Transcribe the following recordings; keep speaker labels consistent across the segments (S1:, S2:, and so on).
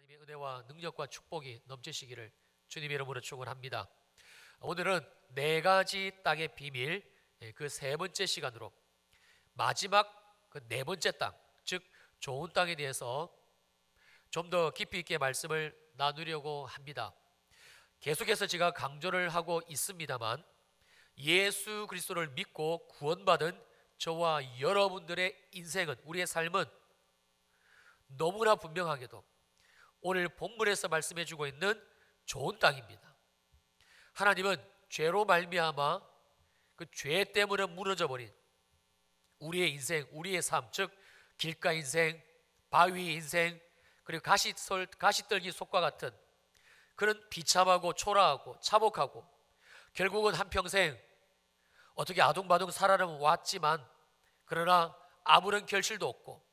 S1: 하나님의 은혜와 능력과 축복이 넘치시기를 주님의 이름으로 축원합니다. 오늘은 네 가지 땅의 비밀, 그 세 번째 시간으로 마지막 그 네 번째 땅, 즉 좋은 땅에 대해서 좀 더 깊이 있게 말씀을 나누려고 합니다. 계속해서 제가 강조를 하고 있습니다만 예수 그리스도를 믿고 구원받은 저와 여러분들의 인생은, 우리의 삶은 너무나 분명하게도 오늘 본문에서 말씀해주고 있는 좋은 땅입니다. 하나님은 죄로 말미암아 그 죄 때문에 무너져 버린 우리의 인생, 우리의 삶, 즉 길가 인생, 바위 인생, 그리고 가시떨기 속과 같은 그런 비참하고 초라하고 참혹하고 결국은 한평생 어떻게 아둥바둥 살아왔지만 그러나 아무런 결실도 없고,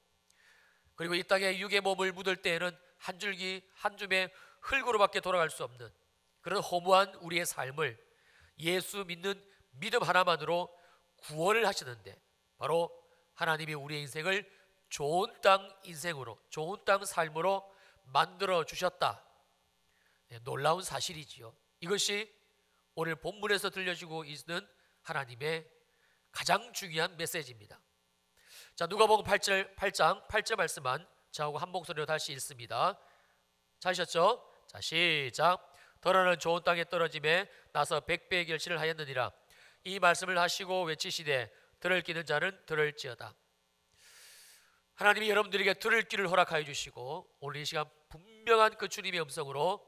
S1: 그리고 이 땅에 육의 몸을 묻을 때에는 한 줄기 한 줌의 흙으로밖에 돌아갈 수 없는 그런 허무한 우리의 삶을 예수 믿는 믿음 하나만으로 구원을 하시는데, 바로 하나님이 우리의 인생을 좋은 땅 인생으로, 좋은 땅 삶으로 만들어 주셨다. 놀라운 사실이지요. 이것이 오늘 본문에서 들려주고 있는 하나님의 가장 중요한 메시지입니다. 자, 누가복음 8장 8절 말씀만 저하고 한 목소리로 다시 읽습니다. 찾으셨죠? 자, 시작. 더러는 좋은 땅에 떨어짐에 나서 백배의 결실을 하였느니라. 이 말씀을 하시고 외치시되 들을 끼는 자는 들을지어다. 하나님이 여러분들에게 들을 귀를 허락하여 주시고 오늘 이 시간 분명한 그 주님의 음성으로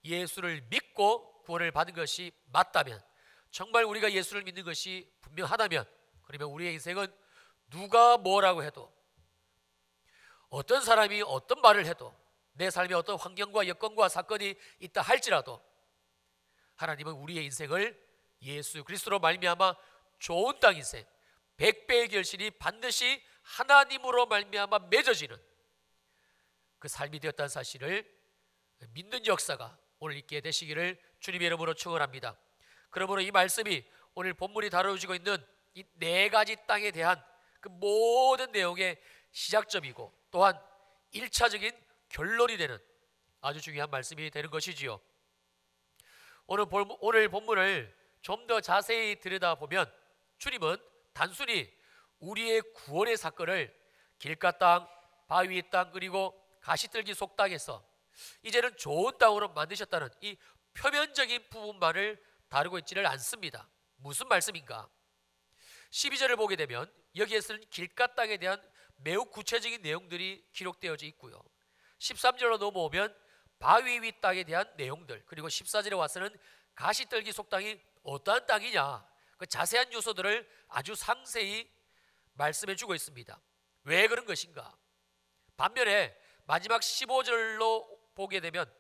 S1: 예수를 믿고 구원을 받은 것이 맞다면, 정말 우리가 예수를 믿는 것이 분명하다면, 그러면 우리의 인생은 누가 뭐라고 해도, 어떤 사람이 어떤 말을 해도, 내 삶에 어떤 환경과 여건과 사건이 있다 할지라도 하나님은 우리의 인생을 예수 그리스도로 말미암아 좋은 땅 인생, 100배의 결실이 반드시 하나님으로 말미암아 맺어지는 그 삶이 되었다는 사실을 믿는 역사가 오늘 있게 되시기를 주님의 이름으로 축원합니다. 그러므로 이 말씀이 오늘 본문이 다루어지고 있는 이 네 가지 땅에 대한 그 모든 내용의 시작점이고 또한 1차적인 결론이 되는 아주 중요한 말씀이 되는 것이지요. 오늘 본문을 좀 더 자세히 들여다보면 주님은 단순히 우리의 구원의 사건을 길가 땅, 바위 땅, 그리고 가시떨기 속 땅에서 이제는 좋은 땅으로 만드셨다는 이 표면적인 부분만을 다루고 있지를 않습니다. 무슨 말씀인가? 12절을 보게 되면 여기에서는 길가 땅에 대한 매우 구체적인 내용들이 기록되어져 있고요, 13절로 넘어오면 바위 위 땅에 대한 내용들, 그리고 14절에 와서는 가시떨기 속 땅이 어떠한 땅이냐, 그 자세한 요소들을 아주 상세히 말씀해 주고 있습니다. 왜 그런 것인가? 반면에 마지막 15절로 보게 되면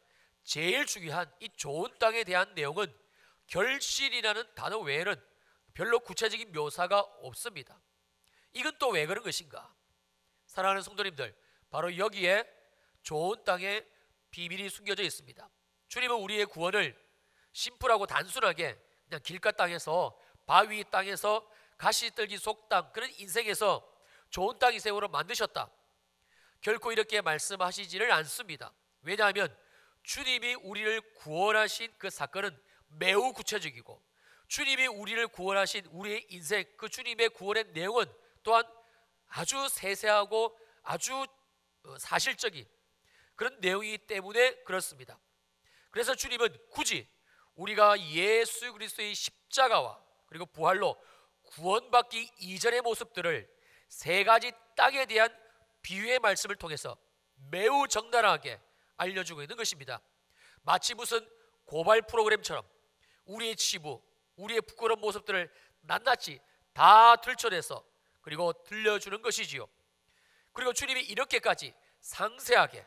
S1: 제일 중요한 이 좋은 땅에 대한 내용은 결실이라는 단어 외에는 별로 구체적인 묘사가 없습니다. 이건 또 왜 그런 것인가? 사랑하는 성도님들, 바로 여기에 좋은 땅에 비밀이 숨겨져 있습니다. 주님은 우리의 구원을 심플하고 단순하게 그냥 길가 땅에서, 바위 땅에서, 가시떨기 속 땅, 그런 인생에서 좋은 땅 인생으로 만드셨다, 결코 이렇게 말씀하시지를 않습니다. 왜냐하면 주님이 우리를 구원하신 그 사건은 매우 구체적이고, 주님이 우리를 구원하신 우리의 인생, 그 주님의 구원의 내용은 또한 아주 세세하고 아주 사실적인 그런 내용이기 때문에 그렇습니다. 그래서 주님은 굳이 우리가 예수 그리스도의 십자가와 그리고 부활로 구원받기 이전의 모습들을 세 가지 땅에 대한 비유의 말씀을 통해서 매우 적나라하게 알려주고 있는 것입니다. 마치 무슨 고발 프로그램처럼 우리의 치부, 우리의 부끄러운 모습들을 낱낱이 다 들춰내서 그리고 들려주는 것이지요. 그리고 주님이 이렇게까지 상세하게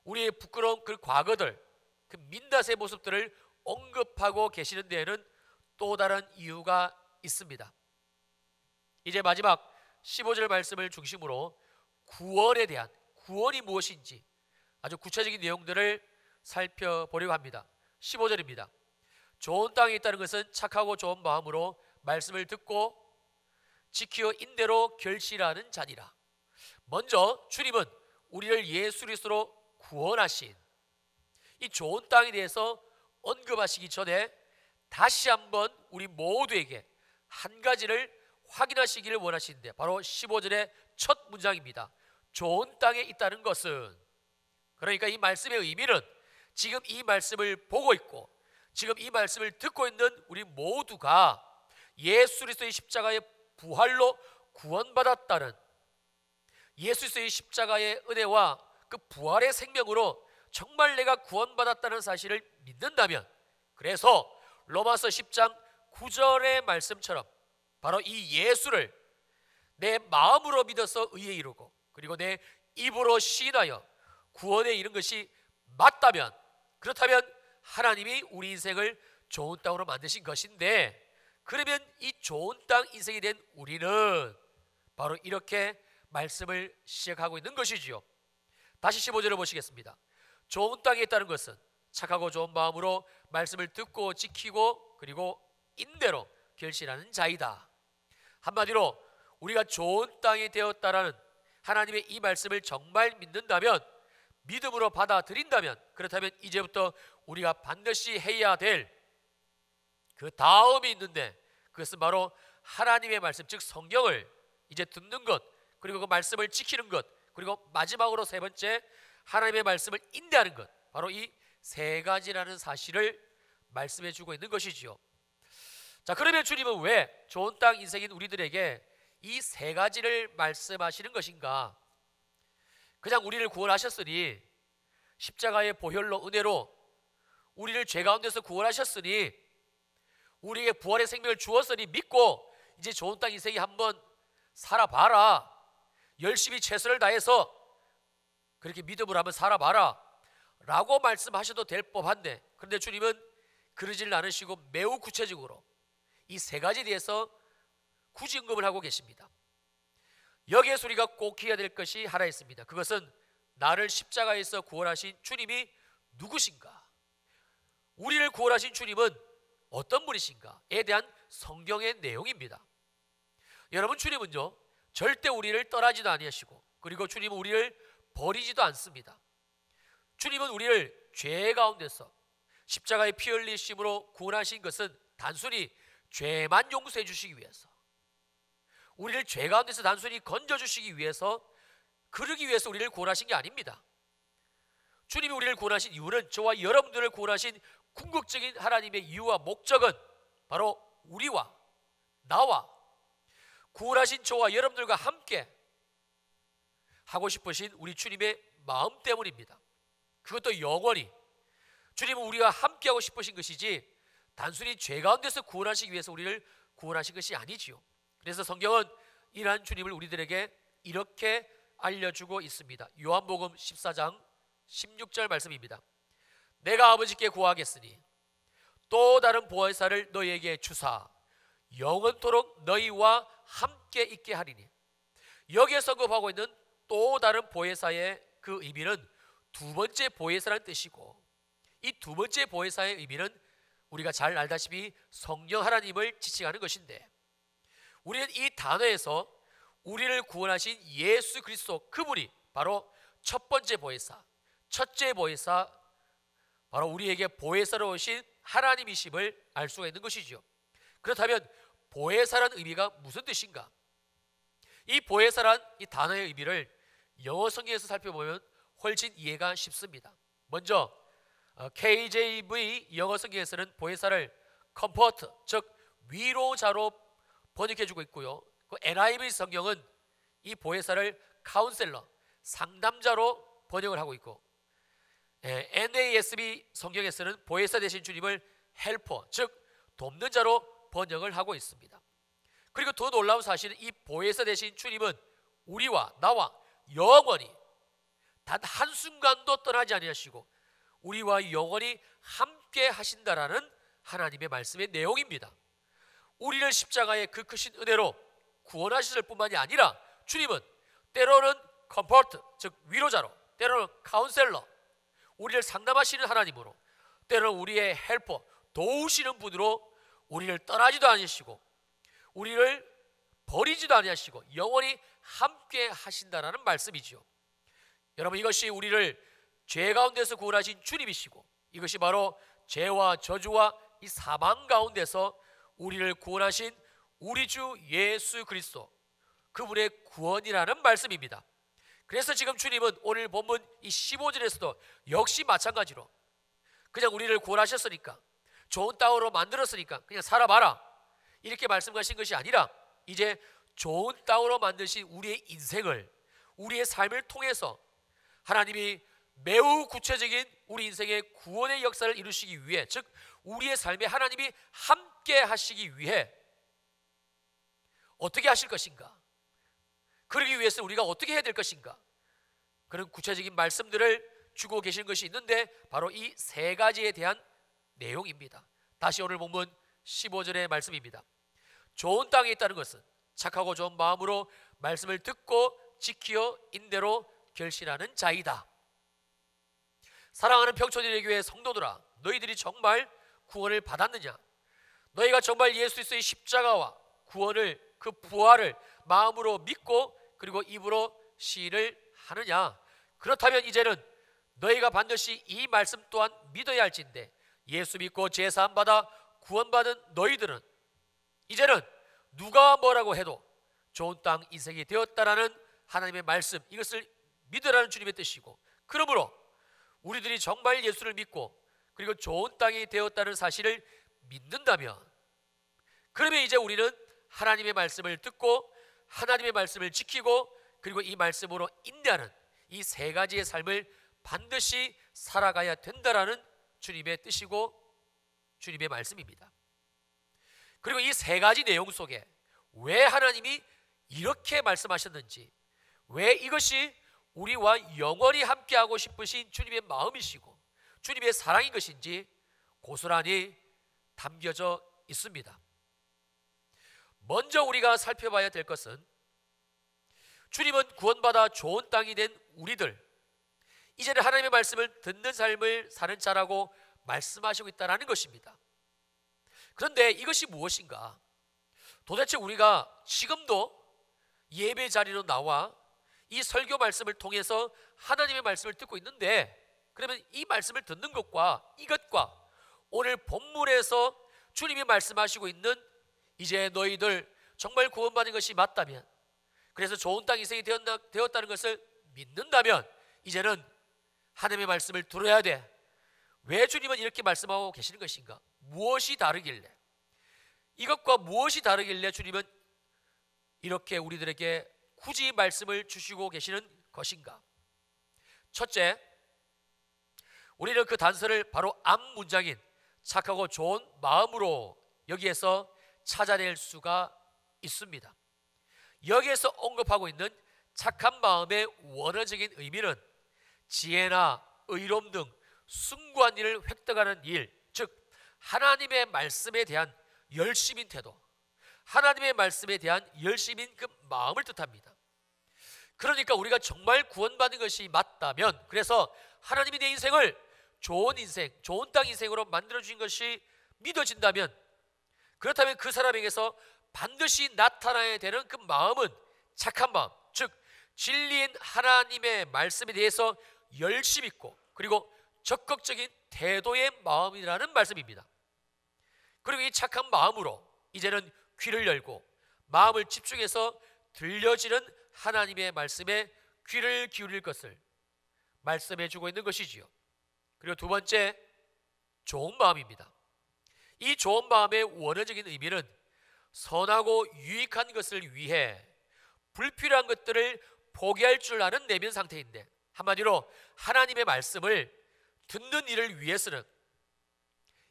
S1: 우리의 부끄러운 그 과거들, 그 민낯의 모습들을 언급하고 계시는 데에는 또 다른 이유가 있습니다. 이제 마지막 15절 말씀을 중심으로 구원에 대한, 구원이 무엇인지 아주 구체적인 내용들을 살펴보려고 합니다. 15절입니다. 좋은 땅에 있다는 것은 착하고 좋은 마음으로 말씀을 듣고 지키어 인대로 결실하는 자니라. 먼저 주님은 우리를 예수 그리스도로 구원하신 이 좋은 땅에 대해서 언급하시기 전에 다시 한번 우리 모두에게 한 가지를 확인하시기를 원하시는데, 바로 15절의 첫 문장입니다. 좋은 땅에 있다는 것은, 그러니까 이 말씀의 의미는 지금 이 말씀을 보고 있고 지금 이 말씀을 듣고 있는 우리 모두가 예수 그리스도의 십자가의 부활로 구원받았다는, 예수 그리스도의 십자가의 은혜와 그 부활의 생명으로 정말 내가 구원받았다는 사실을 믿는다면, 그래서 로마서 10장 9절의 말씀처럼 바로 이 예수를 내 마음으로 믿어서 의에 이르고 그리고 내 입으로 시인하여 구원에 이른 것이 맞다면, 그렇다면 하나님이 우리 인생을 좋은 땅으로 만드신 것인데, 그러면 이 좋은 땅 인생이 된 우리는 바로 이렇게 말씀을 시작하고 있는 것이지요. 다시 15절을 보시겠습니다. 좋은 땅에 있다는 것은 착하고 좋은 마음으로 말씀을 듣고 지키고 그리고 인내로 결실하는 자이다. 한마디로 우리가 좋은 땅이 되었다라는 하나님의 이 말씀을 정말 믿는다면, 믿음으로 받아들인다면, 그렇다면 이제부터 우리가 반드시 해야 될 그 다음이 있는데, 그것은 바로 하나님의 말씀, 즉 성경을 이제 듣는 것, 그리고 그 말씀을 지키는 것, 그리고 마지막으로 세 번째 하나님의 말씀을 인내하는 것, 바로 이 세 가지라는 사실을 말씀해 주고 있는 것이지요. 자, 그러면 주님은 왜 좋은 땅 인생인 우리들에게 이 세 가지를 말씀하시는 것인가? 그냥 우리를 구원하셨으니, 십자가의 보혈로 은혜로 우리를 죄 가운데서 구원하셨으니, 우리에게 부활의 생명을 주었으니 믿고 이제 좋은 땅 인생이 한번 살아봐라, 열심히 최선을 다해서 그렇게 믿음으로 한번 살아봐라 라고 말씀하셔도 될 법한데, 그런데 주님은 그러지를 않으시고 매우 구체적으로 이 세 가지에 대해서 굳이 언급을 하고 계십니다. 여기에서 우리가 꼭 해야 될 것이 하나 있습니다. 그것은 나를 십자가에서 구원하신 주님이 누구신가, 우리를 구원하신 주님은 어떤 분이신가에 대한 성경의 내용입니다. 여러분, 주님은요 절대 우리를 떠나지도 아니하시고, 그리고 주님은 우리를 버리지도 않습니다. 주님은 우리를 죄 가운데서 십자가의 피 흘리심으로 구원하신 것은 단순히 죄만 용서해 주시기 위해서, 우리를 죄 가운데서 단순히 건져주시기 위해서, 그러기 위해서 우리를 구원하신 게 아닙니다. 주님이 우리를 구원하신 이유는, 저와 여러분들을 구원하신 궁극적인 하나님의 이유와 목적은 바로 우리와 나와 구원하신 저와 여러분들과 함께 하고 싶으신 우리 주님의 마음 때문입니다. 그것도 영원히 주님은 우리와 함께 하고 싶으신 것이지, 단순히 죄 가운데서 구원하시기 위해서 우리를 구원하신 것이 아니지요. 그래서 성경은 이러한 주님을 우리들에게 이렇게 알려주고 있습니다. 요한복음 14장 16절 말씀입니다. 내가 아버지께 구하겠으니 또 다른 보혜사를 너희에게 주사 영원토록 너희와 함께 있게 하리니. 여기에 언급하고 있는 또 다른 보혜사의 그 의미는 두 번째 보혜사라는 뜻이고, 이 두 번째 보혜사의 의미는 우리가 잘 알다시피 성령 하나님을 지칭하는 것인데, 우리는 이 단어에서 우리를 구원하신 예수 그리스도, 그분이 바로 첫 번째 보혜사, 첫째 보혜사, 바로 우리에게 보혜사로 오신 하나님이심을 알 수가 있는 것이죠. 그렇다면 보혜사라는 의미가 무슨 뜻인가? 이 보혜사란 이 단어의 의미를 영어 성경에서 살펴보면 훨씬 이해가 쉽습니다. 먼저 KJV 영어 성경에서는 보혜사를 comfort, 즉 위로자로 번역해주고 있고요. 그 NIV 성경은 이 보혜사를 카운셀러, 상담자로 번역을 하고 있고, NASB 성경에서는 보혜사 되신 주님을 헬퍼, 즉 돕는 자로 번역을 하고 있습니다. 그리고 더 놀라운 사실은 이 보혜사 되신 주님은 우리와 나와 영원히 단 한순간도 떠나지 아니하시고 우리와 영원히 함께 하신다라는 하나님의 말씀의 내용입니다. 우리를 십자가의 그 크신 은혜로 구원하실 뿐만이 아니라 주님은 때로는 컴포트, 즉 위로자로, 때로는 카운셀러, 우리를 상담하시는 하나님으로, 때로는 우리의 헬퍼, 도우시는 분으로 우리를 떠나지도 아니하시고 우리를 버리지도 아니하시고 영원히 함께 하신다라는 말씀이지요. 여러분, 이것이 우리를 죄 가운데서 구원하신 주님이시고, 이것이 바로 죄와 저주와 이 사망 가운데서 우리를 구원하신 우리 주 예수 그리스도, 그분의 구원이라는 말씀입니다. 그래서 지금 주님은 오늘 본문 이 15절에서도 역시 마찬가지로 그냥 우리를 구원하셨으니까, 좋은 땅으로 만들었으니까 그냥 살아봐라, 이렇게 말씀하신 것이 아니라 이제 좋은 땅으로 만드신 우리의 인생을, 우리의 삶을 통해서 하나님이 매우 구체적인 우리 인생의 구원의 역사를 이루시기 위해, 즉 우리의 삶에 하나님이 함께 하시기 위해 어떻게 하실 것인가, 그러기 위해서 우리가 어떻게 해야 될 것인가, 그런 구체적인 말씀들을 주고 계신 것이 있는데 바로 이 세 가지에 대한 내용입니다. 다시 오늘 본문 15절의 말씀입니다. 좋은 땅에 있다는 것은 착하고 좋은 마음으로 말씀을 듣고 지키어 인대로 결실하는 자이다. 사랑하는 평촌인의 교회 성도들아, 너희들이 정말 구원을 받았느냐? 너희가 정말 예수 그리스도의 십자가와 구원을, 그 부활을 마음으로 믿고 그리고 입으로 시인을 하느냐? 그렇다면 이제는 너희가 반드시 이 말씀 또한 믿어야 할진대, 예수 믿고 제사함 받아 구원받은 너희들은 이제는 누가 뭐라고 해도 좋은 땅 인생이 되었다라는 하나님의 말씀, 이것을 믿으라는 주님의 뜻이고, 그러므로 우리들이 정말 예수를 믿고 그리고 좋은 땅이 되었다는 사실을 믿는다면, 그러면 이제 우리는 하나님의 말씀을 듣고 하나님의 말씀을 지키고 그리고 이 말씀으로 인내하는 이 세 가지의 삶을 반드시 살아가야 된다라는 주님의 뜻이고 주님의 말씀입니다. 그리고 이 세 가지 내용 속에 왜 하나님이 이렇게 말씀하셨는지, 왜 이것이 우리와 영원히 함께하고 싶으신 주님의 마음이시고 주님의 사랑인 것인지 고스란히 담겨져 있습니다. 먼저 우리가 살펴봐야 될 것은, 주님은 구원받아 좋은 땅이 된 우리들, 이제는 하나님의 말씀을 듣는 삶을 사는 자라고 말씀하시고 있다는 것입니다. 그런데 이것이 무엇인가? 도대체 우리가 지금도 예배 자리로 나와 이 설교 말씀을 통해서 하나님의 말씀을 듣고 있는데, 그러면 이 말씀을 듣는 것과 이것과 오늘 본문에서 주님이 말씀하시고 있는 이제 너희들 정말 구원받은 것이 맞다면, 그래서 좋은 땅 인생이 되었다는 것을 믿는다면 이제는 하나님의 말씀을 들어야 돼. 왜 주님은 이렇게 말씀하고 계시는 것인가? 무엇이 다르길래, 이것과 무엇이 다르길래 주님은 이렇게 우리들에게 굳이 말씀을 주시고 계시는 것인가? 첫째, 우리는 그 단서를 바로 앞 문장인 착하고 좋은 마음으로 여기에서 찾아낼 수가 있습니다. 여기에서 언급하고 있는 착한 마음의 원어적인 의미는 지혜나 의로움 등 숭고한 일을 획득하는 일, 즉 하나님의 말씀에 대한 열심인 태도, 하나님의 말씀에 대한 열심인 그 마음을 뜻합니다. 그러니까 우리가 정말 구원받은 것이 맞다면, 그래서 하나님이 내 인생을 좋은 인생, 좋은 땅 인생으로 만들어주신 것이 믿어진다면, 그렇다면 그 사람에게서 반드시 나타나야 되는 그 마음은 착한 마음, 즉 진리인 하나님의 말씀에 대해서 열심 있고 그리고 적극적인 태도의 마음이라는 말씀입니다. 그리고 이 착한 마음으로 이제는 귀를 열고 마음을 집중해서 들려지는 하나님의 말씀에 귀를 기울일 것을 말씀해 주고 있는 것이지요. 그리고 두 번째, 좋은 마음입니다. 이 좋은 마음의 원어적인 의미는 선하고 유익한 것을 위해 불필요한 것들을 포기할 줄 아는 내면 상태인데, 한마디로 하나님의 말씀을 듣는 일을 위해서는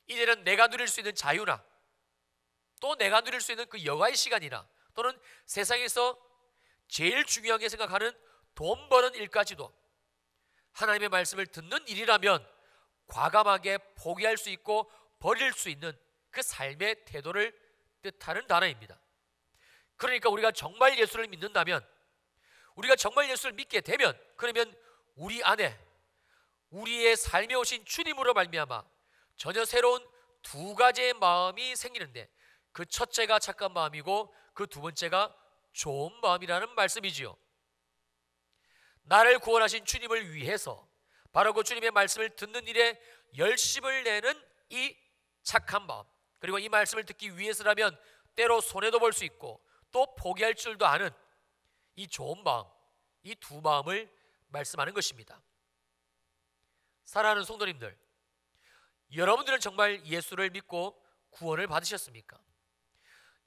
S1: 이제는 내가 누릴 수 있는 자유나 또 내가 누릴 수 있는 그 여가의 시간이나 또는 세상에서 제일 중요하게 생각하는 돈 버는 일까지도 하나님의 말씀을 듣는 일이라면 과감하게 포기할 수 있고 버릴 수 있는 그 삶의 태도를 뜻하는 단어입니다. 그러니까 우리가 정말 예수를 믿는다면, 우리가 정말 예수를 믿게 되면, 그러면 우리 안에 우리의 삶에 오신 주님으로 말미암아 전혀 새로운 두 가지의 마음이 생기는데, 그 첫째가 착한 마음이고 그 두 번째가 좋은 마음이라는 말씀이지요. 나를 구원하신 주님을 위해서 바로 그 주님의 말씀을 듣는 일에 열심을 내는 이 착한 마음, 그리고 이 말씀을 듣기 위해서라면 때로 손해도 볼 수 있고 또 포기할 줄도 아는 이 좋은 마음, 이 두 마음을 말씀하는 것입니다. 사랑하는 성도님들, 여러분들은 정말 예수를 믿고 구원을 받으셨습니까?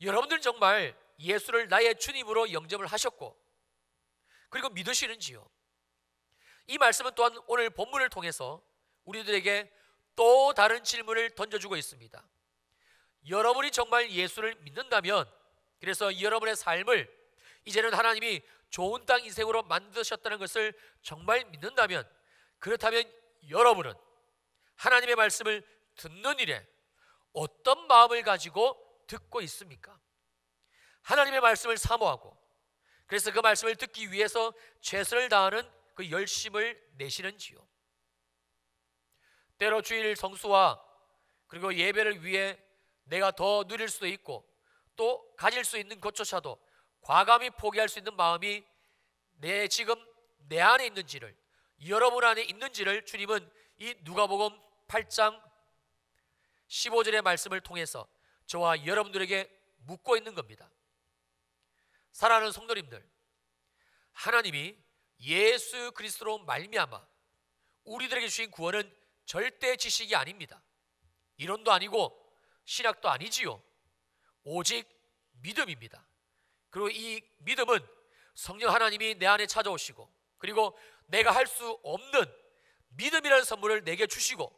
S1: 여러분들은 정말 예수를 나의 주님으로 영접을 하셨고 그리고 믿으시는지요? 이 말씀은 또한 오늘 본문을 통해서 우리들에게 또 다른 질문을 던져주고 있습니다. 여러분이 정말 예수를 믿는다면, 그래서 여러분의 삶을 이제는 하나님이 좋은 땅 인생으로 만드셨다는 것을 정말 믿는다면, 그렇다면 여러분은 하나님의 말씀을 듣는 일에 어떤 마음을 가지고 듣고 있습니까? 하나님의 말씀을 사모하고 그래서 그 말씀을 듣기 위해서 최선을 다하는 그 열심을 내시는지요? 때로 주일 성수와 그리고 예배를 위해 내가 더 누릴 수도 있고 또 가질 수 있는 것조차도 과감히 포기할 수 있는 마음이 지금 내 안에 있는지를, 여러분 안에 있는지를 주님은 이 누가복음 8장 15절의 말씀을 통해서 저와 여러분들에게 묻고 있는 겁니다. 사랑하는 성도님들, 하나님이 예수 그리스도로 말미암아 우리들에게 주신 구원은 절대 지식이 아닙니다. 이론도 아니고 신학도 아니지요. 오직 믿음입니다. 그리고 이 믿음은 성령 하나님이 내 안에 찾아오시고 그리고 내가 할 수 없는 믿음이라는 선물을 내게 주시고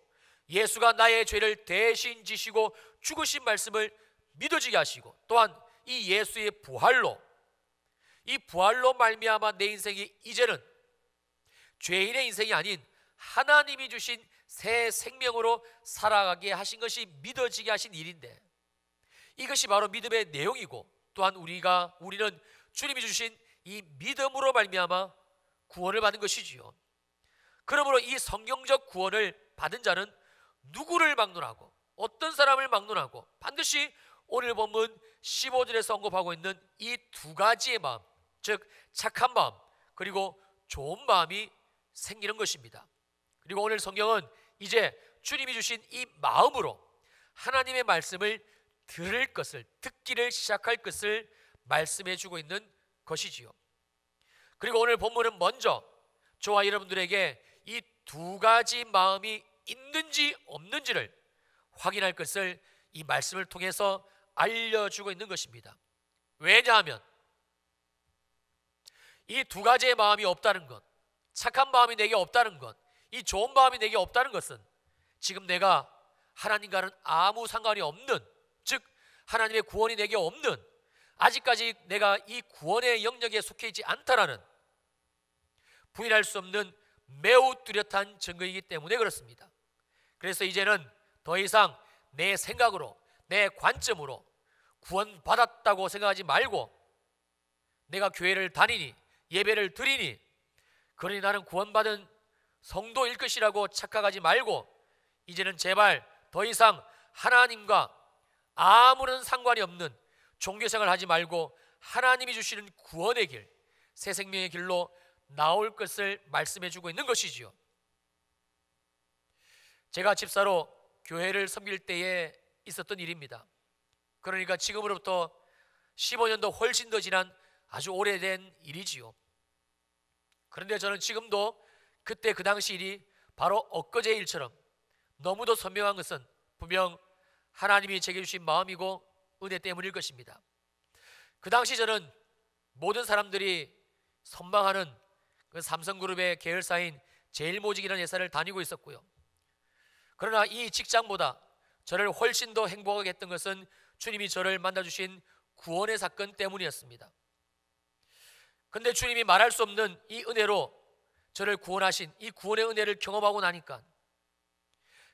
S1: 예수가 나의 죄를 대신 지시고 죽으신 말씀을 믿어지게 하시고 또한 이 예수의 부활로, 이 부활로 말미암아 내 인생이 이제는 죄인의 인생이 아닌 하나님이 주신 새 생명으로 살아가게 하신 것이 믿어지게 하신 일인데, 이것이 바로 믿음의 내용이고 또한 우리는 주님이 주신 이 믿음으로 말미암아 구원을 받은 것이지요. 그러므로 이 성경적 구원을 받은 자는 누구를 막론하고 어떤 사람을 막론하고 반드시 오늘 본문 15절에서 언급하고 있는 이 두 가지의 마음, 즉 착한 마음 그리고 좋은 마음이 생기는 것입니다. 그리고 오늘 성경은 이제 주님이 주신 이 마음으로 하나님의 말씀을 들을 것을, 듣기를 시작할 것을 말씀해 주고 있는 것이지요. 그리고 오늘 본문은 먼저 저와 여러분들에게 이 두 가지 마음이 있는지 없는지를 확인할 것을 이 말씀을 통해서 알려주고 있는 것입니다. 왜냐하면 이 두 가지의 마음이 없다는 것, 착한 마음이 내게 없다는 것, 이 좋은 마음이 내게 없다는 것은 지금 내가 하나님과는 아무 상관이 없는, 즉 하나님의 구원이 내게 없는, 아직까지 내가 이 구원의 영역에 속해 있지 않다라는 부인할 수 없는 매우 뚜렷한 증거이기 때문에 그렇습니다. 그래서 이제는 더 이상 내 생각으로, 내 관점으로 구원받았다고 생각하지 말고 내가 교회를 다니니 예배를 드리니 그러니 나는 구원받은 성도일 것이라고 착각하지 말고 이제는 제발 더 이상 하나님과 아무런 상관이 없는 종교생활을 하지 말고 하나님이 주시는 구원의 길, 새 생명의 길로 나올 것을 말씀해 주고 있는 것이지요. 제가 집사로 교회를 섬길 때에 있었던 일입니다. 그러니까 지금으로부터 15년도 훨씬 더 지난 아주 오래된 일이지요. 그런데 저는 지금도 그때 그 당시 일이 바로 엊그제 일처럼 너무도 선명한 것은 분명 하나님이 제게 주신 마음이고 은혜 때문일 것입니다. 그 당시 저는 모든 사람들이 선망하는 그 삼성그룹의 계열사인 제일모직이라는 회사를 다니고 있었고요. 그러나 이 직장보다 저를 훨씬 더 행복하게 했던 것은 주님이 저를 만나주신 구원의 사건 때문이었습니다. 그런데 주님이 말할 수 없는 이 은혜로 저를 구원하신 이 구원의 은혜를 경험하고 나니까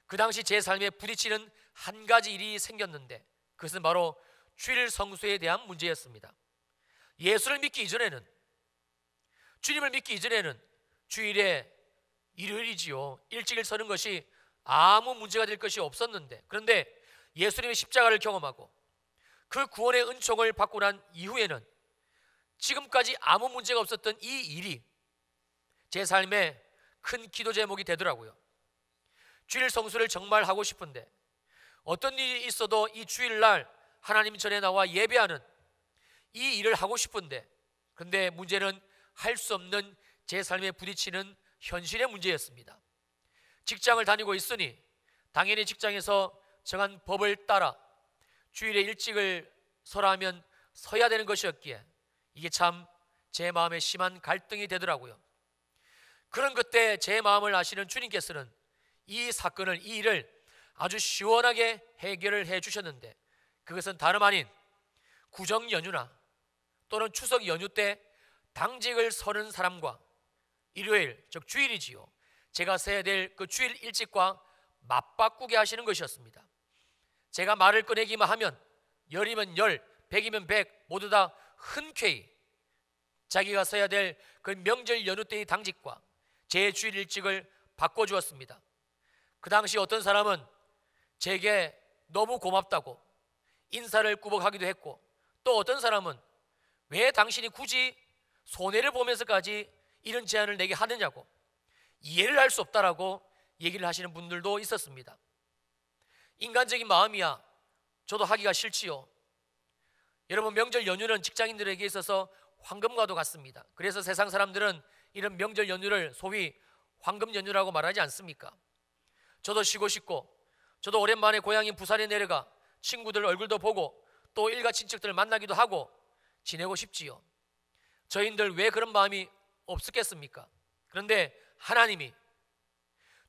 S1: 그 당시 제 삶에 부딪히는 한 가지 일이 생겼는데 그것은 바로 주일 성수에 대한 문제였습니다. 예수를 믿기 이전에는, 주님을 믿기 이전에는 주일에 일요일이지요. 일찍 서는 것이 아무 문제가 될 것이 없었는데, 그런데 예수님의 십자가를 경험하고 그 구원의 은총을 받고 난 이후에는 지금까지 아무 문제가 없었던 이 일이 제 삶에 큰 기도 제목이 되더라고요. 주일 성수를 정말 하고 싶은데 어떤 일이 있어도 이 주일날 하나님 전에 나와 예배하는 이 일을 하고 싶은데, 그런데 문제는 할 수 없는 제 삶에 부딪히는 현실의 문제였습니다. 직장을 다니고 있으니 당연히 직장에서 정한 법을 따라 주일에 일찍을 서라 하면 서야 되는 것이었기에 이게 참 제 마음에 심한 갈등이 되더라고요. 그런 그때 제 마음을 아시는 주님께서는 이 사건을, 이 일을 아주 시원하게 해결을 해 주셨는데, 그것은 다름 아닌 구정 연휴나 또는 추석 연휴 때 당직을 서는 사람과 일요일, 즉 주일이지요, 제가 서야 될 그 주일 일찍과 맞바꾸게 하시는 것이었습니다. 제가 말을 꺼내기만 하면 열이면 열, 백이면 백 모두 다 흔쾌히 자기가 서야 될 그 명절 연휴 때의 당직과 제 주일 일찍을 바꿔주었습니다. 그 당시 어떤 사람은 제게 너무 고맙다고 인사를 꾸벅하기도 했고, 또 어떤 사람은 왜 당신이 굳이 손해를 보면서까지 이런 제안을 내게 하느냐고 이해를 할 수 없다라고 얘기를 하시는 분들도 있었습니다. 인간적인 마음이야 저도 하기가 싫지요. 여러분, 명절 연휴는 직장인들에게 있어서 황금과도 같습니다. 그래서 세상 사람들은 이런 명절 연휴를 소위 황금 연휴라고 말하지 않습니까? 저도 쉬고 싶고, 저도 오랜만에 고향인 부산에 내려가 친구들 얼굴도 보고 또 일가 친척들을 만나기도 하고 지내고 싶지요. 저희들 왜 그런 마음이 없었겠습니까? 그런데 하나님이,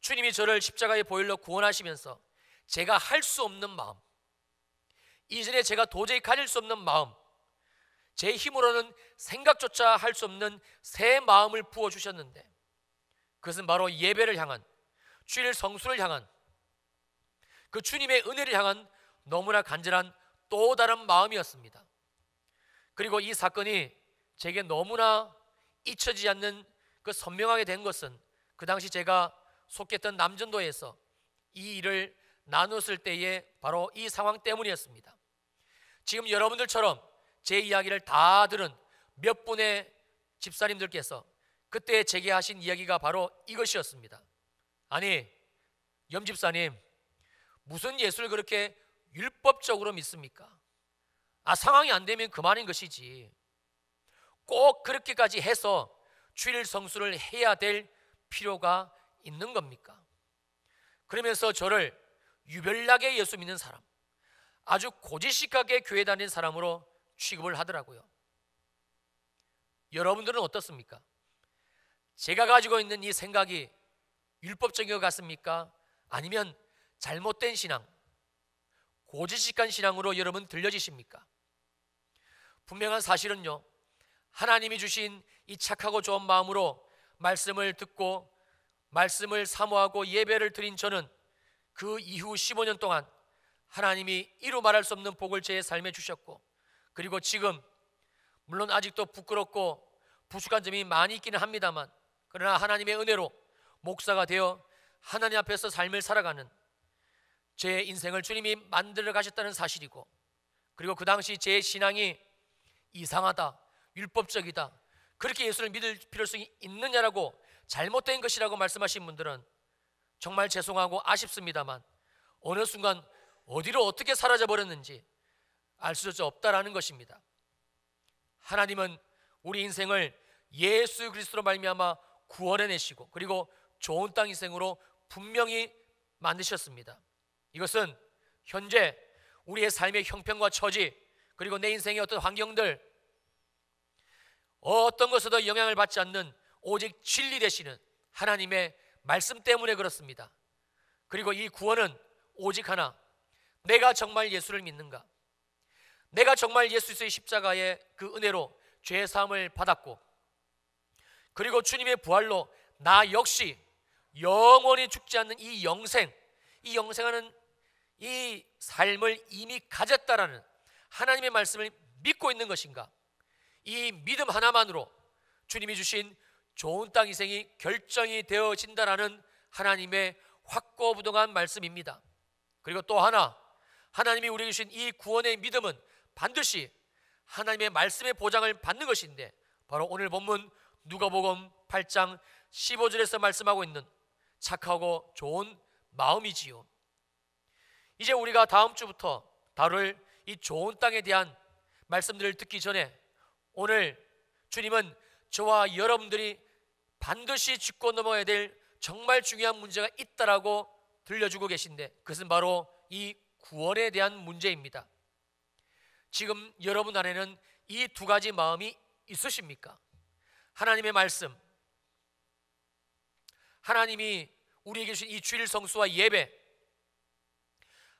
S1: 주님이 저를 십자가의 보혈로 구원하시면서 제가 할 수 없는 마음, 이전에 제가 도저히 가질 수 없는 마음, 제 힘으로는 생각조차 할 수 없는 새 마음을 부어주셨는데, 그것은 바로 예배를 향한, 주일 성수를 향한, 그 주님의 은혜를 향한 너무나 간절한 또 다른 마음이었습니다. 그리고 이 사건이 제게 너무나 잊혀지지 않는 그 선명하게 된 것은 그 당시 제가 속했던 남전도에서 이 일을 나눴을 때의 바로 이 상황 때문이었습니다. 지금 여러분들처럼 제 이야기를 다 들은 몇 분의 집사님들께서 그때 제게 하신 이야기가 바로 이것이었습니다. 아니, 염집사님, 무슨 예수를 그렇게 율법적으로 믿습니까? 상황이 안 되면 그만인 것이지 꼭 그렇게까지 해서 주일 성수를 해야 될 필요가 있는 겁니까? 그러면서 저를 유별나게 예수 믿는 사람, 아주 고지식하게 교회 다니는 사람으로 취급을 하더라고요. 여러분들은 어떻습니까? 제가 가지고 있는 이 생각이 율법적인 것 같습니까? 아니면 잘못된 신앙, 고지식한 신앙으로 여러분 들려지십니까? 분명한 사실은요, 하나님이 주신 이 착하고 좋은 마음으로 말씀을 듣고 말씀을 사모하고 예배를 드린 저는 그 이후 15년 동안 하나님이 이루 말할 수 없는 복을 제 삶에 주셨고, 그리고 지금 물론 아직도 부끄럽고 부족한 점이 많이 있기는 합니다만, 그러나 하나님의 은혜로 목사가 되어 하나님 앞에서 삶을 살아가는 제 인생을 주님이 만들어 가셨다는 사실이고, 그리고 그 당시 제 신앙이 이상하다, 율법적이다, 그렇게 예수를 믿을 필요성이 있느냐라고 잘못된 것이라고 말씀하신 분들은 정말 죄송하고 아쉽습니다만 어느 순간 어디로 어떻게 사라져 버렸는지 알 수조차 없다라는 것입니다. 하나님은 우리 인생을 예수 그리스도로 말미암아 구원해내시고 그리고 좋은 땅 인생으로 분명히 만드셨습니다. 이것은 현재 우리의 삶의 형편과 처지, 그리고 내 인생의 어떤 환경들, 어떤 것에도 영향을 받지 않는 오직 진리 되시는 하나님의 말씀 때문에 그렇습니다. 그리고 이 구원은 오직 하나, 내가 정말 예수를 믿는가, 내가 정말 예수의 십자가의 그 은혜로 죄 사함을 받았고, 그리고 주님의 부활로 나 역시 영원히 죽지 않는 이 영생, 이 영생하는 이 삶을 이미 가졌다라는 하나님의 말씀을 믿고 있는 것인가, 이 믿음 하나만으로 주님이 주신 좋은 땅 인생이 결정이 되어진다라는 하나님의 확고부동한 말씀입니다. 그리고 또 하나, 하나님이 우리에게 주신 이 구원의 믿음은 반드시 하나님의 말씀의 보장을 받는 것인데, 바로 오늘 본문 누가복음 8장 15절에서 말씀하고 있는 착하고 좋은 마음이지요. 이제 우리가 다음 주부터 다룰 이 좋은 땅에 대한 말씀들을 듣기 전에 오늘 주님은 저와 여러분들이 반드시 짚고 넘어야 될 정말 중요한 문제가 있다라고 들려주고 계신데, 그것은 바로 이 구원에 대한 문제입니다. 지금 여러분 안에는 이 두 가지 마음이 있으십니까? 하나님의 말씀, 하나님이 우리에게 주신 이 주일 성수와 예배,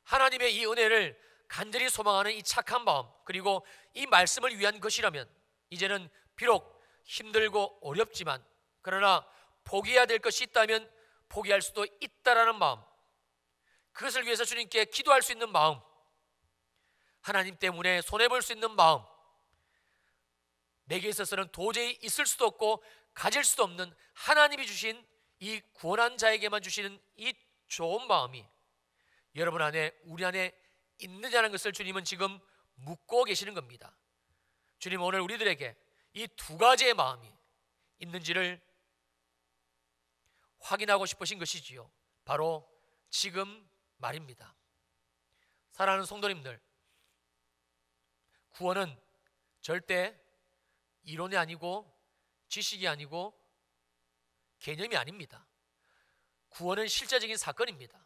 S1: 하나님의 이 은혜를 간절히 소망하는 이 착한 마음, 그리고 이 말씀을 위한 것이라면 이제는 비록 힘들고 어렵지만 그러나 포기해야 될 것이 있다면 포기할 수도 있다라는 마음, 그것을 위해서 주님께 기도할 수 있는 마음, 하나님 때문에 손해볼 수 있는 마음, 내게 있어서는 도저히 있을 수도 없고 가질 수도 없는 하나님이 주신 이 구원한 자에게만 주시는 이 좋은 마음이 여러분 안에, 우리 안에 있느냐는 것을 주님은 지금 묻고 계시는 겁니다. 주님 오늘 우리들에게 이 두 가지의 마음이 있는지를 확인하고 싶으신 것이지요. 바로 지금 말입니다. 사랑하는 성도님들, 구원은 절대 이론이 아니고 지식이 아니고 개념이 아닙니다. 구원은 실제적인 사건입니다.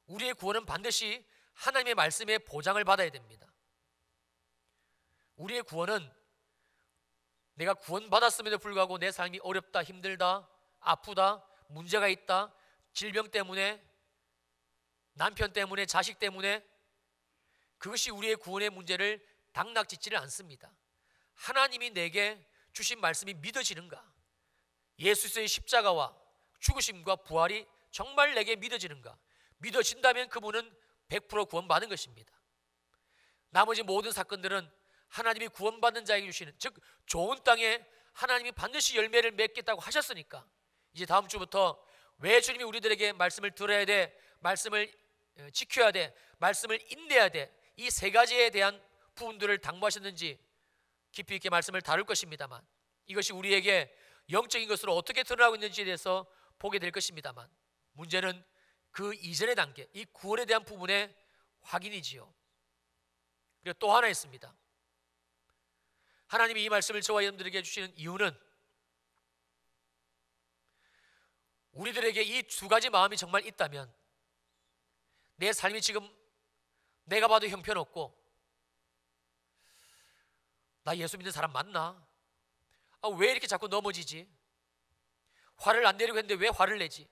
S1: 우리의 구원은 반드시 하나님의 말씀의 보장을 받아야 됩니다. 우리의 구원은 내가 구원받았음에도 불구하고 내 삶이 어렵다, 힘들다, 아프다, 문제가 있다, 질병 때문에, 남편 때문에, 자식 때문에, 그것이 우리의 구원의 문제를 당락짓지를 않습니다. 하나님이 내게 주신 말씀이 믿어지는가? 예수의 십자가와 죽으심과 부활이 정말 내게 믿어지는가? 믿어진다면 그분은 100% 구원받은 것입니다. 나머지 모든 사건들은 하나님이 구원받는 자에게 주시는, 즉 좋은 땅에 하나님이 반드시 열매를 맺겠다고 하셨으니까 이제 다음 주부터 왜 주님이 우리들에게 말씀을 들어야 돼, 말씀을 지켜야 돼, 말씀을 인내해야 돼, 이 세 가지에 대한 부분들을 당부하셨는지 깊이 있게 말씀을 다룰 것입니다만, 이것이 우리에게 영적인 것으로 어떻게 드러나고 있는지에 대해서 보게 될 것입니다만, 문제는 그 이전의 단계, 이 구원에 대한 부분의 확인이지요. 그리고 또 하나 있습니다. 하나님이 이 말씀을 저와 여러분들에게 주시는 이유는 우리들에게 이 두 가지 마음이 정말 있다면, 내 삶이 지금 내가 봐도 형편없고 나 예수 믿는 사람 맞나? 왜 이렇게 자꾸 넘어지지? 화를 안 내려고 했는데 왜 화를 내지?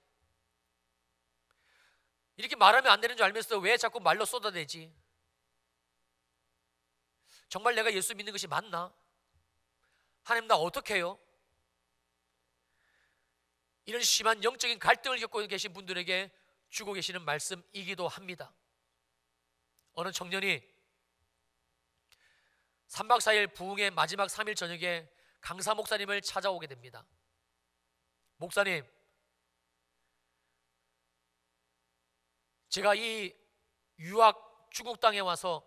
S1: 이렇게 말하면 안 되는 줄 알면서 왜 자꾸 말로 쏟아내지? 정말 내가 예수 믿는 것이 맞나? 하나님 나 어떻게 해요? 이런 심한 영적인 갈등을 겪고 계신 분들에게 주고 계시는 말씀이기도 합니다. 어느 청년이 3박 4일 부흥의 마지막 3일 저녁에 강사 목사님을 찾아오게 됩니다. 목사님, 제가 이 유학 중국 땅에 와서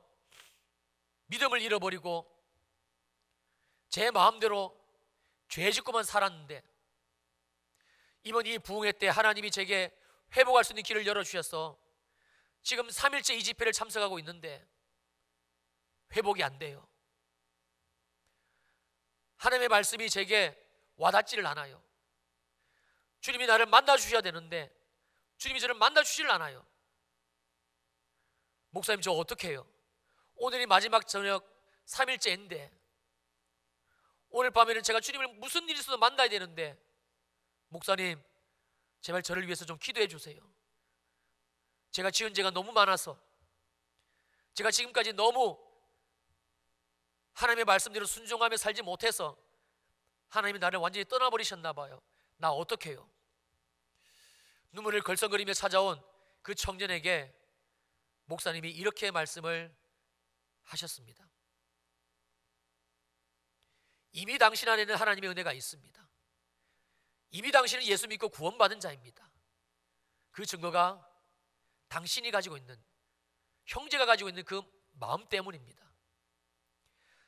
S1: 믿음을 잃어버리고 제 마음대로 죄 짓고만 살았는데 이번 이 부흥회 때 하나님이 제게 회복할 수 있는 길을 열어주셔서 지금 3일째 이 집회를 참석하고 있는데 회복이 안 돼요. 하나님의 말씀이 제게 와닿지를 않아요. 주님이 나를 만나주셔야 되는데 주님이 저를 만나주지를 않아요. 목사님 저 어떻게 해요? 오늘이 마지막 저녁 3일째인데 오늘 밤에는 제가 주님을 무슨 일이 있어도 만나야 되는데 목사님 제발 저를 위해서 좀 기도해 주세요. 제가 지은 죄가 너무 많아서, 제가 지금까지 너무 하나님의 말씀대로 순종하며 살지 못해서 하나님이 나를 완전히 떠나버리셨나 봐요. 나 어떻게 해요? 눈물을 걸썽거리며 찾아온 그 청년에게 목사님이 이렇게 말씀을 하셨습니다. 이미 당신 안에는 하나님의 은혜가 있습니다. 이미 당신은 예수 믿고 구원받은 자입니다. 그 증거가 당신이 가지고 있는, 형제가 가지고 있는 그 마음 때문입니다.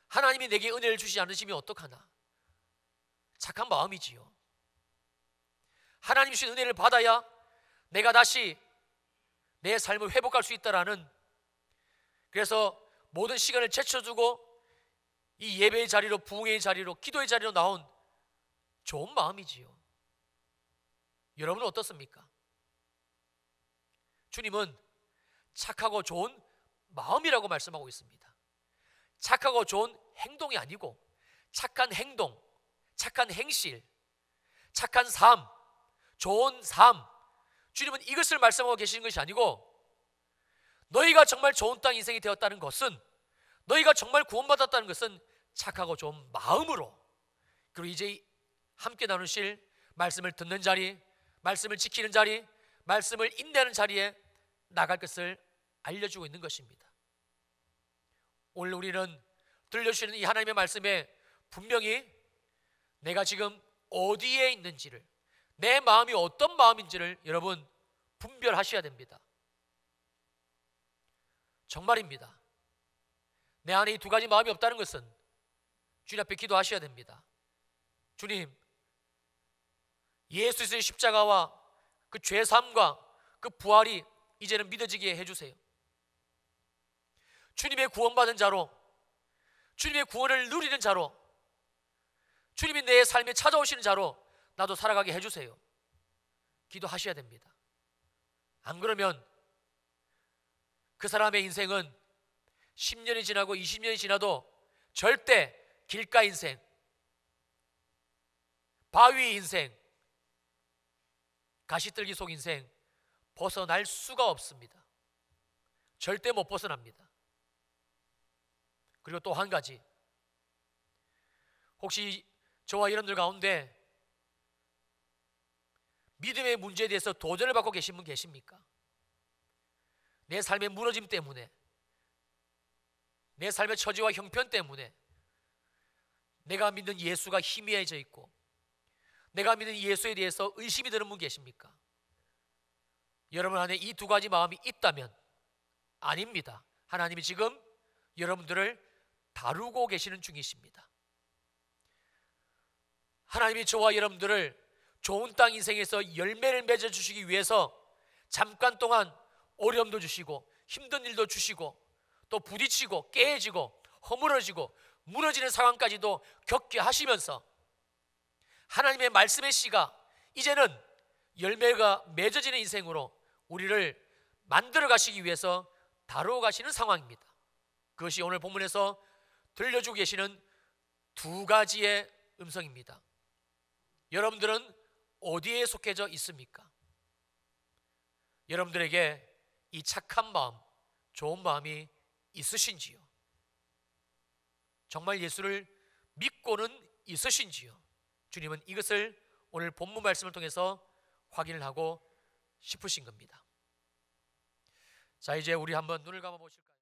S1: 하나님이 내게 은혜를 주시지 않으시면 어떡하나? 착한 마음이지요. 하나님 주신 은혜를 받아야 내가 다시 내 삶을 회복할 수 있다라는, 그래서 모든 시간을 제쳐두고 이 예배의 자리로, 부흥의 자리로, 기도의 자리로 나온 좋은 마음이지요. 여러분은 어떻습니까? 주님은 착하고 좋은 마음이라고 말씀하고 있습니다. 착하고 좋은 행동이 아니고 착한 행동, 착한 행실, 착한 삶, 좋은 삶, 주님은 이것을 말씀하고 계시는 것이 아니고, 너희가 정말 좋은 땅 인생이 되었다는 것은, 너희가 정말 구원받았다는 것은 착하고 좋은 마음으로, 그리고 이제 함께 나누실 말씀을 듣는 자리, 말씀을 지키는 자리, 말씀을 인내하는 자리에 나갈 것을 알려주고 있는 것입니다. 오늘 우리는 들려주시는 이 하나님의 말씀에 분명히 내가 지금 어디에 있는지를, 내 마음이 어떤 마음인지를 여러분 분별하셔야 됩니다. 정말입니다. 내 안에 이 두 가지 마음이 없다는 것은 주님 앞에 기도하셔야 됩니다. 주님, 예수의 십자가와 그 죄사함과 그 부활이 이제는 믿어지게 해주세요. 주님의 구원받은 자로, 주님의 구원을 누리는 자로, 주님이 내 삶에 찾아오시는 자로 나도 살아가게 해주세요. 기도하셔야 됩니다. 안 그러면 그 사람의 인생은 10년이 지나고 20년이 지나도 절대 길가 인생, 바위 인생, 가시떨기 속 인생 벗어날 수가 없습니다. 절대 못 벗어납니다. 그리고 또 한 가지, 혹시 저와 여러분들 가운데 믿음의 문제에 대해서 도전을 받고 계신 분 계십니까? 내 삶의 무너짐 때문에, 내 삶의 처지와 형편 때문에 내가 믿는 예수가 희미해져 있고 내가 믿는 예수에 대해서 의심이 드는 분 계십니까? 여러분 안에 이 두 가지 마음이 있다면 아닙니다. 하나님이 지금 여러분들을 다루고 계시는 중이십니다. 하나님이 저와 여러분들을 좋은 땅 인생에서 열매를 맺어주시기 위해서 잠깐 동안 어려움도 주시고 힘든 일도 주시고 또 부딪히고 깨지고 허물어지고 무너지는 상황까지도 겪게 하시면서 하나님의 말씀의 씨가 이제는 열매가 맺어지는 인생으로 우리를 만들어 가시기 위해서 다루어 가시는 상황입니다. 그것이 오늘 본문에서 들려주고 계시는 두 가지의 음성입니다. 여러분들은 어디에 속해져 있습니까? 여러분들에게 이 착한 마음, 좋은 마음이 있으신지요? 정말 예수를 믿고는 있으신지요? 주님은 이것을 오늘 본문 말씀을 통해서 확인을 하고 싶으신 겁니다. 자, 이제 우리 한번 눈을 감아 보실까요?